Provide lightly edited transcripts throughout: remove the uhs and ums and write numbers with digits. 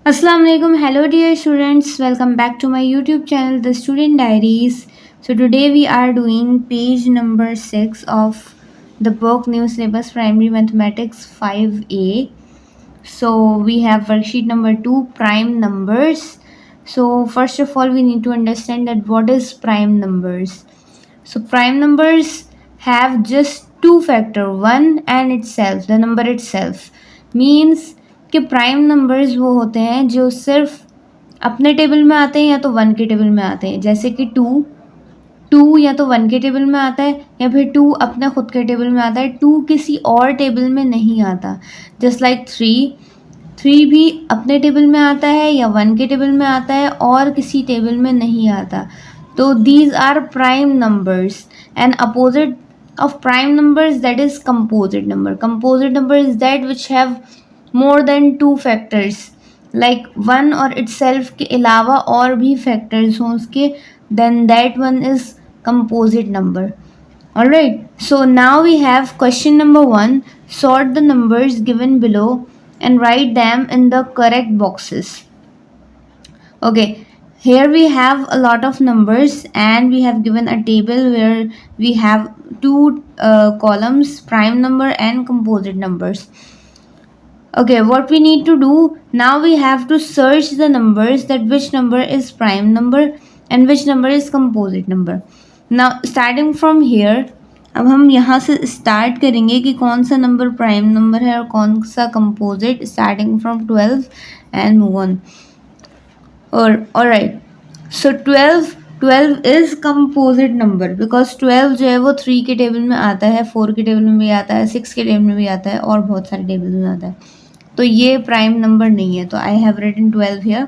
Assalamu alaikum. Hello dear students. Welcome back to my YouTube channel The Student Diaries. So today we are doing page number 6 of the book New Syllabus Primary Mathematics 5A. So we have worksheet number 2, prime numbers. So first of all we need to understand that what is prime numbers. So prime numbers have just two factor, one and itself, the number itself. Means कि prime numbers वो होते हैं जो सिर्फ अपने table में आते हैं या तो वन के टेबल में आते हैं, जैसे कि टू या तो वन के टेबल में आता है या फिर टू अपने खुद के टेबल में आता है, टू किसी और टेबल में नहीं आता। जस्ट लाइक थ्री भी अपने टेबल में आता है या वन के टेबल में आता है और किसी टेबल में नहीं आता। तो these are prime numbers and opposite of prime numbers, that is composite number is that which have more than two factors, like one और itself के अलावा और भी factors हों उसके, then that one is composite number. Alright, so now we have question number 1. Sort the numbers given below and write them in the correct boxes. Okay, here we have a lot of numbers and we have given a table where we have two columns, prime number and composite numbers. Okay, what we need to do now, we have to search the numbers that which number is prime number and which number is composite number. Now starting from here, अब हम यहाँ से start करेंगे कि कौन सा number prime number है और कौन सा composite, starting from 12 and move on. Alright, so 12 is composite number because 12 जो है वो 3 के टेबल में आता है, 4 के टेबल में भी आता है, 6 के टेबल में भी आता है और बहुत सारे टेबल में आता है. तो ये प्राइम नंबर नहीं है, तो I have written 12 here.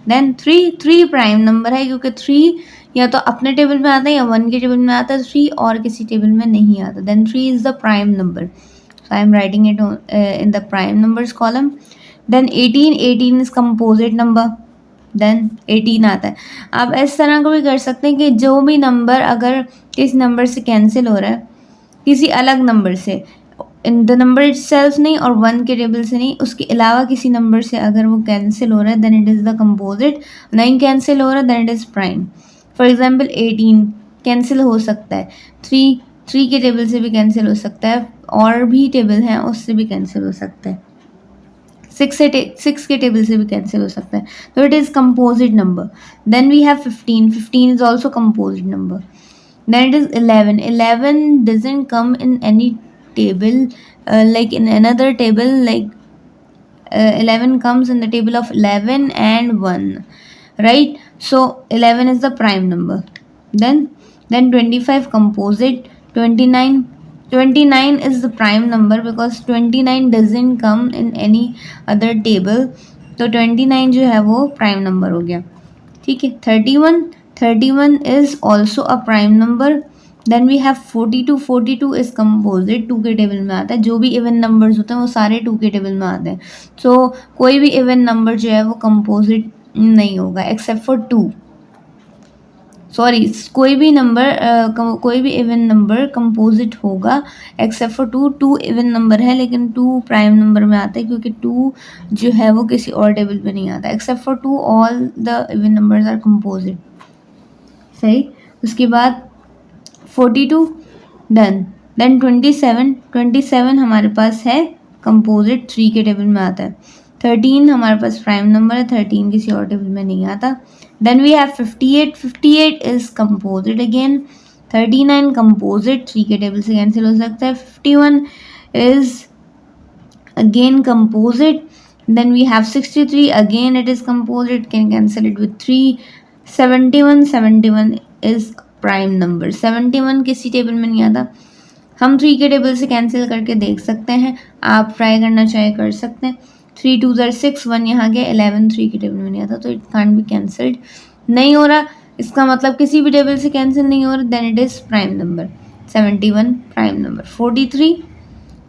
Then 3 prime number है क्योंकि 3 या तो अपने टेबल में आता है या 1 के टेबल में आता है, 3 और किसी टेबल में नहीं आता. Then 3 is the prime number, so I am writing it in the prime numbers column. Then 18 is composite number, then 18 आता है. आप इस तरह को भी कर सकते हैं कि जो भी नंबर अगर किस नंबर से कैंसिल हो रहा है किसी अलग नंबर से, इन द नंबर इटसेल्फ नहीं और 1 के टेबल से नहीं, उसके अलावा किसी नंबर से अगर वो कैंसिल हो रहा है then it is the composite. नहीं कैंसिल हो रहा है then it is prime. For example 18 cancel हो सकता है, 3 के टेबल से भी कैंसिल हो सकता है, और भी टेबल हैं उससे भी कैंसिल हो सकता है, 6 के टेबल से भी कैंसिल हो सकता है. तो it is composite number. Then we have 15 is also composite number. Then it is 11 doesn't come in any table, like in another table, like 11 comes in the table of 11 and 1, right? So 11 is the prime number. Then 25 composite. 29 is the prime number because 29 doesn't come in any other table, तो 29 जो है वो prime number हो गया. ठीक है. 31 is also a prime number. Then we have 42 is composite, 2 के table में आता है. जो भी इवन नंबर्स होते हैं वो सारे 2 के टेबल में आते हैं. सो कोई भी इवन नंबर जो है वो कंपोजिट नहीं होगा एक्सेप्ट फॉर 2. सॉरी, कोई भी इवन नंबर कंपोजिट होगा एक्सेप्ट फॉर 2 इवन नंबर है लेकिन 2 प्राइम नंबर में आता है क्योंकि 2 जो है वो किसी और टेबल पे नहीं आता. Except for 2 all the even numbers are composite. सही. उसके बाद 42 डन. देन 27 हमारे पास है कंपोजिट, 3 के टेबल में आता है. 13 हमारे पास प्राइम नंबर है, 13 किसी और टेबल में नहीं आता. Then we have 58 is composite again. 39 composite, 3 के टेबल से कैंसिल हो सकता है. 51 is again composite. Then we have 63 again it is composite, can cancel it with 3. 71 is prime number. 71 किसी टेबल में नहीं आता. हम 3 के टेबल से कैंसिल करके देख सकते हैं, आप ट्राई करना चाहे कर सकते हैं. 3 2 6, 1 यहाँ गया. 11 3 के टेबल में नहीं आता तो इट कांट बी कैंसल्ड. नहीं हो रहा, इसका मतलब किसी भी टेबल से कैंसिल नहीं हो रहा, then it is prime number. 71 prime number.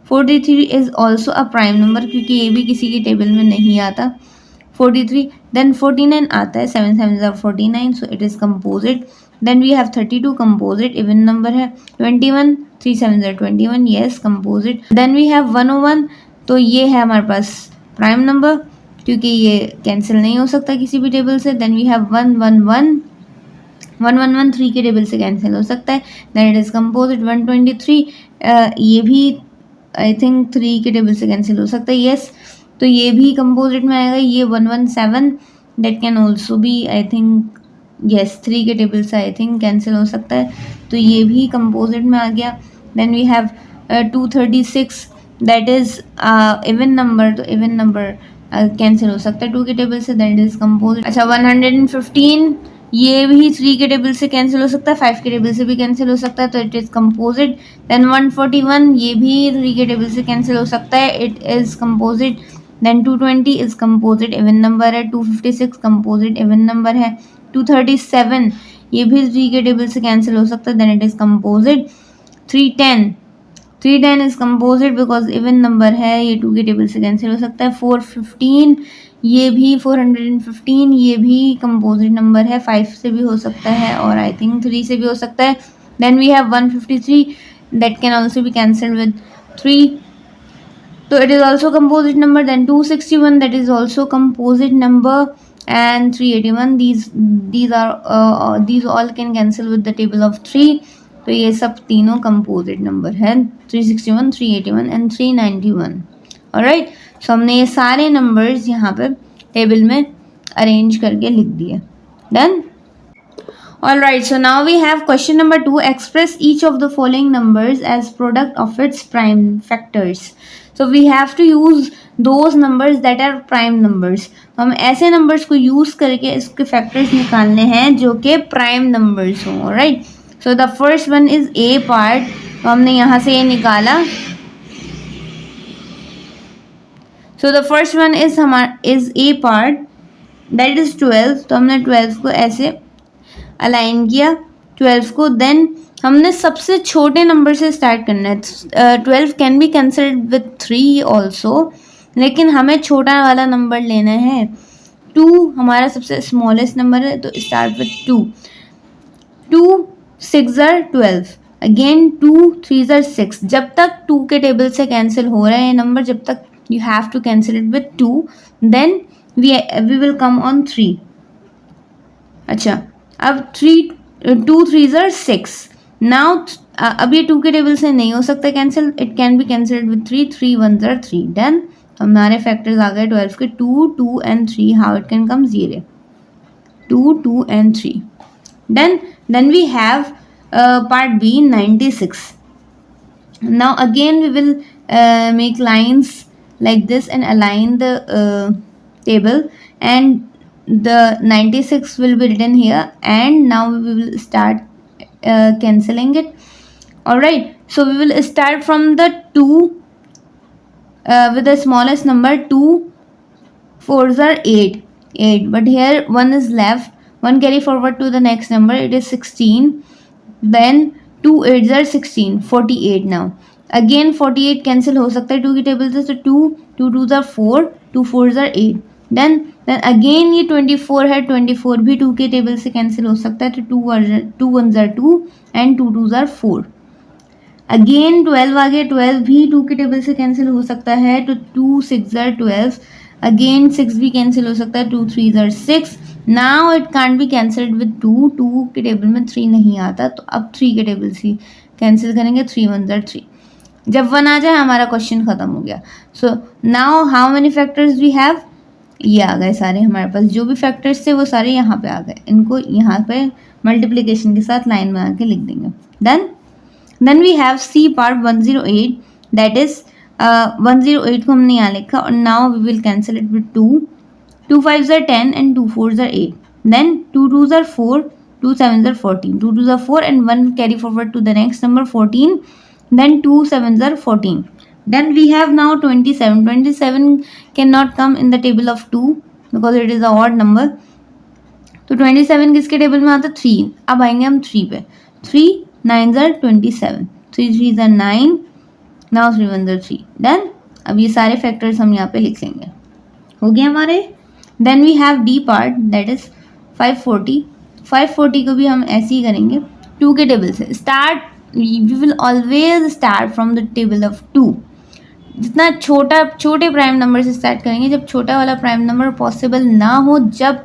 43 is also a prime number क्योंकि ये भी किसी के टेबल में नहीं आता. 43. देन 49 आता है, 7 7 are 49, so it is composite. Then we have 32 composite, even number है. 21 3 7 are 21, yes composite. Then we have 101, तो ये है हमारे पास प्राइम नंबर. क्योंकि ये कैंसिल नहीं हो सकता किसी भी टेबल से. Then we have 111. 111 3 के टेबल से कैंसिल हो सकता है. Then it is composite. 123 ये भी आई थिंक 3 के टेबल से कैंसिल हो सकता है. यस, तो ये भी कंपोजिट में आएगा. ये 117 that can also be I think yes 3 के टेबल से आई थिंक कैंसिल हो सकता है, तो ये भी कंपोजिट में आ गया. Then we have 236 that is even number, तो इवन नंबर कैंसिल हो सकता है 2 के टेबल से. That is composite. अच्छा, 115 ये भी 3 के टेबल से कैंसिल हो सकता है, 5 के टेबल से भी कैंसिल हो सकता है, तो इट इज़ कंपोजिट. देन 141 ये भी 3 के टेबल से कैंसिल हो सकता है, it is composite. Then 220 is composite, even number है. 256 कंपोजिट, इवन नंबर है. 237 ये भी 3 के टेबल से कैंसिल हो सकता है, then it is composite. 310 is composite because even number है, ये 2 के टेबल से कैंसिल हो सकता है. 415 ये भी 415 ये भी कंपोजिट नंबर है, 5 से भी हो सकता है और आई थिंक 3 से भी हो सकता है. Then we have 153 that can also be cancelled with 3, so it is also composite number. Then 261 that is also composite number, and 381 these all can cancel with the table of 3, तो ये सब तीनों composite number है. 361 381 and 391. alright, so हमने ये सारे numbers यहाँ पे टेबल में अरेंज करके लिख दिए. Done. Alright, so now we have question number 2. Express each of the following numbers as product of its prime factors. So we have to use those numbers that are prime numbers. हम ऐसे numbers को use करके इसके factors निकालने हैं जो कि prime numbers हों. Alright, so the first one is A part. तो हमने यहाँ से ये निकाला. So the first one is A part, that is 12. तो हमने 12 को ऐसे अलाइन किया 12 को. देन हमने सबसे छोटे नंबर से स्टार्ट करना है. 12 can be cancelled with 3 also, लेकिन हमें छोटा वाला नंबर लेना है. 2 हमारा सबसे स्मॉलेस्ट नंबर है, तो start with 2. 2 6 are 12, again 2 3 are 6. जब तक 2 के टेबल से कैंसिल हो रहा है नंबर, जब तक you have to cancel it with 2, then we will come on 3. अच्छा, अब 2 3 are 6. नाउ अब ये 2 के टेबल से नहीं हो सकता cancel, it can be cancelled with 3. 3 1 are 3. Done. हमारे फैक्टर्स आ गए 12 के 2 2 and 3. How it can come 0. 2 2 and 3. Then we have part B 96. Now again we will make lines like this and align the table, and the 96 will be written here, and now we will start cancelling it. Alright, so we will start from the 2 with the smallest number. 2 4s are 8, but here 1 is left. 1 carry forward to the next number, it is 16. Then 2 8s are 16, 48. now again 48 cancel हो सकता है 2 की table से, तो 2 2s are 4, 2 4s are 8. then again ये 24 है, 24 भी 2 के टेबल से कैंसिल हो सकता है, तो 2 1s are 2 and 2 2s are 4. Again 12 आ गया, 12 भी 2 के टेबल से कैंसिल हो सकता है, तो 2 6 are 12. अगेन 6 भी कैंसिल हो सकता है, 2 3s are 6. Now it can't be cancelled with 2. 2 के टेबल में 3 नहीं आता, तो अब 3 के टेबल से कैंसिल करेंगे. 3 1s are 3. जब 1 आ जाए हमारा क्वेश्चन ख़त्म हो गया. So now how many factors we have, ये आ गए सारे हमारे पास. जो भी फैक्टर्स थे वो सारे यहाँ पे आ गए. इनको यहाँ पे मल्टीप्लिकेशन के साथ लाइन बना के लिख देंगे. Then we have C part 108, that is 108 को हमने यहाँ लिखा, और now we will cancel it with 2. 2 5s are 10 and 2 4s are 8. Then 2 2s are 4, 2 7s are 14. 2 2s are 4 and 1 carry forward to the next number 14. Then 2 7s are 14. Then we have now 27. 27 cannot come in the table of 2 because it is a odd number. तो 27 किसके table में आता है? 3. अब आएंगे हम 3 पे. 3 9s are 27. 3 3s are 9. Now 3 1s are 3. Done. अब ये सारे फैक्टर्स हम यहाँ पे लिख लेंगे. हो गए हमारे. Then we have D part, that is 540. 540 को भी हम ऐसे ही करेंगे 2 के टेबल से. We will always start from the table of 2. जितना छोटे प्राइम नंबर से स्टार्ट करेंगे, जब छोटा वाला प्राइम नंबर पॉसिबल ना हो जब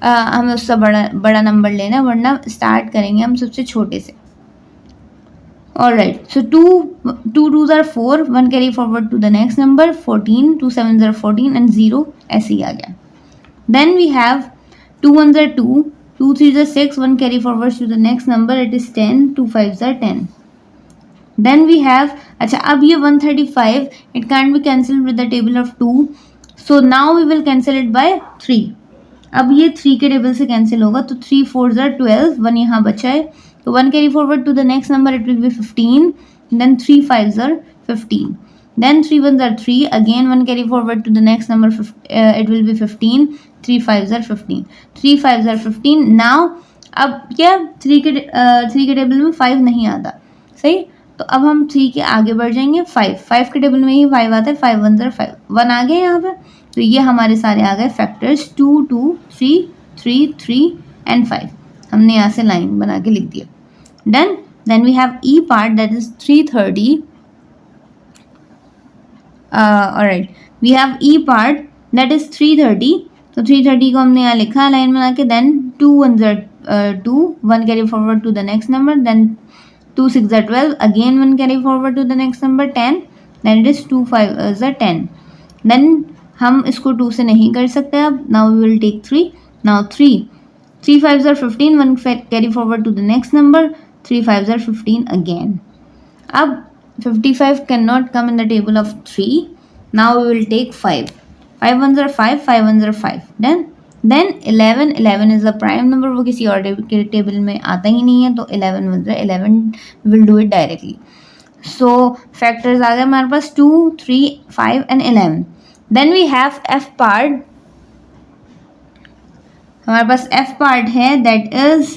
हमें उससे बड़ा नंबर लेना है, वरना स्टार्ट करेंगे हम सबसे छोटे से. Alright, so 2 2s are 4, 1 carry forward to the next number, 14, 2 7s are 14 and 0 ऐसे ही आ गया. Then we have 2 1s are 2, 2 3s are 6, 1 carry forward to the next number, it is 10, 2 5s are 10. Then we have, अच्छा अब ये 135, it can't be cancelled with the table of 2, so now we will cancel it by 3. अब ये 3 के table से cancel होगा, तो 3 4s are 12, 1 यहाँ बचा है, तो 1 carry forward to the next number, it will be 15, then 3 5s are 15, then 3 1s are 3, again 1 carry forward to the next number, it will be 15, 3 5s are 15, 3 5s are 15. now अब क्या 3 के table में 5 नहीं आता, सही, तो अब हम 3 के आगे बढ़ जाएंगे, 5 के टेबल में ही 5 आता है, 5 1s are 5, 1 आ गया यहाँ पे, तो ये हमारे सारे आ गए फैक्टर्स 2 2 3 3 3 एंड 5. हमने यहाँ से लाइन बना के लिख दिया. Done. Then we have E part that is 330. Alright, we have E part that is 330. तो 330 को हमने यहाँ लिखा लाइन बना के. Then 2 1s are 2, 1 carry forward to the next number, then 2 6s are 12, again 1 carry forward to the next number, 10, then it is 2 5s are 10. then हम इसको 2 से नहीं कर सकते अब. Now we will take 3. Now 3 5s are 15, 1 carry forward to the next number, 3 5s are 15 again. अब 55 cannot come in the table of 3. Now we will take 5. 5 1s are 5, 5 1s are 5. Then 11 is a prime number, वो किसी और के table में आता ही नहीं है, तो 11 1s are 11, we will do it directly. So factors आ गए हमारे पास 2 3 5 and 11. Then we have F part. हमारे पास F part है that is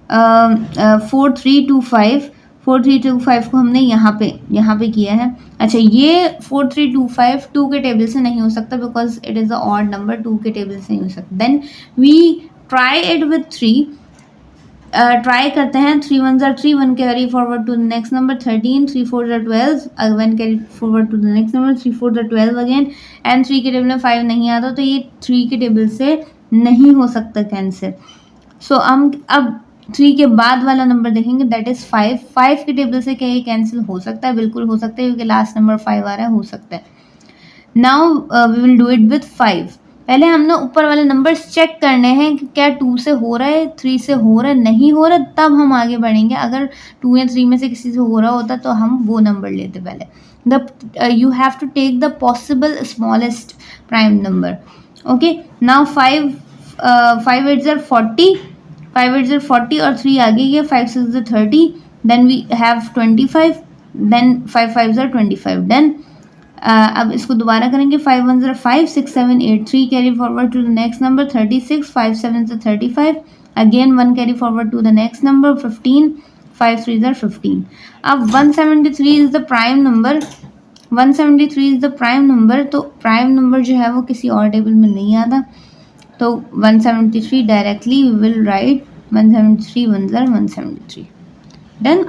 4 3 2 5. 4 3 2 5 को हमने यहाँ पे किया है. अच्छा, ये 4 3 2 5 2 के टेबल से नहीं हो सकता because it is a odd number, 2 के टेबल से नहीं हो सकता. Then we try it with 3. Try करते हैं. 3 1s are 3, 1 carry forward to the next number, 13, 3 4s are 12, 1 carry forward to the next number, 3 4s are 12 again, and 3 के table में 5 नहीं आता, तो ये 3 के टेबल से नहीं हो सकता कैंसिल. सो हम अब 3 के बाद वाला नंबर देखेंगे दैट इज़ 5. 5 के टेबल से क्या ये कैंसिल हो सकता है? बिल्कुल हो सकता है, क्योंकि लास्ट नंबर 5 आ रहा है, हो सकता है. Now we will do it with 5. पहले हमने ऊपर वाले नंबर्स चेक करने हैं कि क्या 2 से हो रहा है, 3 से हो रहा है, नहीं हो रहा, तब हम आगे बढ़ेंगे. अगर 2 या 3 में से किसी से हो रहा होता तो हम वो नंबर लेते पहले. You have to take the possible smallest prime number. Okay, now 5 8s are 40, 5 8s are 40 और 3 आगे गया, 5 6s are 30, then we have 25, then 5 5s are 25. देन अब इसको दोबारा करेंगे. 5 1s are 5, 6 7 8, 3 carry forward to the next number, 36, 5 7s are 35, again 1 carry forward to the next number, 15, 5 3s are 15. अब 173 is the prime number. 173 is the prime number. तो prime number जो है वो किसी और टेबल में नहीं आता, तो 173 directly we will write 173 1s are 173. Done.